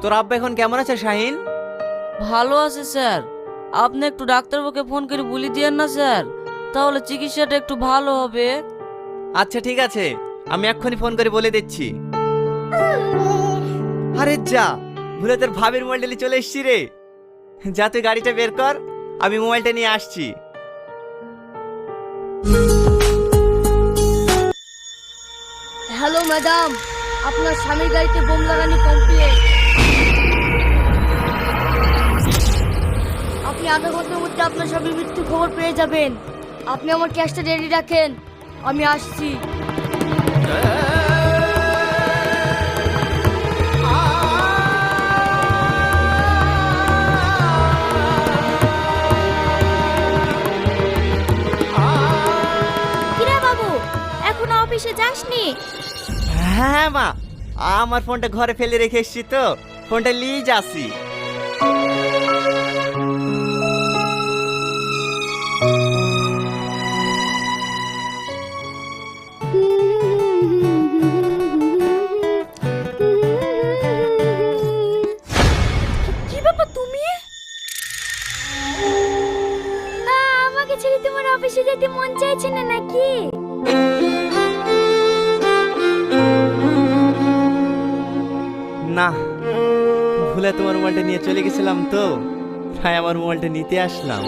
তোর আব্বা এখন কেমন আছে শাহিন? ভালো আছে স্যার। আপনি একটু ডাক্তারবাবুকে ফোন করে বলে দিয়েন না স্যার, তাহলে চিকিৎসাটা একটু ভালো হবে। আচ্ছা ঠিক আছে, আমি এক্ষুনি ফোন করে বলে দিচ্ছি। আরে যা, ভুলে তোর ভাবির মোবাইলটা নিয়ে চলে এসছি রে। যা তুই গাড়িটা বের কর, আমি মোবাইলটা নিয়ে আসছি। হ্যালো ম্যাডাম, আপনার স্বামীর গাড়িতে বোম লাগানি কমপ্লিট। আপনি আধা ঘন্টার মধ্যে আপনার স্বামীর মৃত্যু খবর পেয়ে যাবেন। আপনি আমার ক্যাশটা রেডি রাখেন, আমি আসছি। কিরে বাবু, এখনো অফিসে যাসনি? হ্যাঁ মা, আমার ফোনটা ঘরে ফেলে রেখে এসছি তো, ফোনটা নিয়ে যাচ্ছি। কি ব্যাপার তুমি? আমাকে ছেড়ে তোমার অফিসে যেতে মন চাইছে না নাকি? না, ভুলে তোমার মোবাইলটা নিয়ে চলে গেছিলাম তো, তাই আমার মোবাইলটা নিতে আসলাম।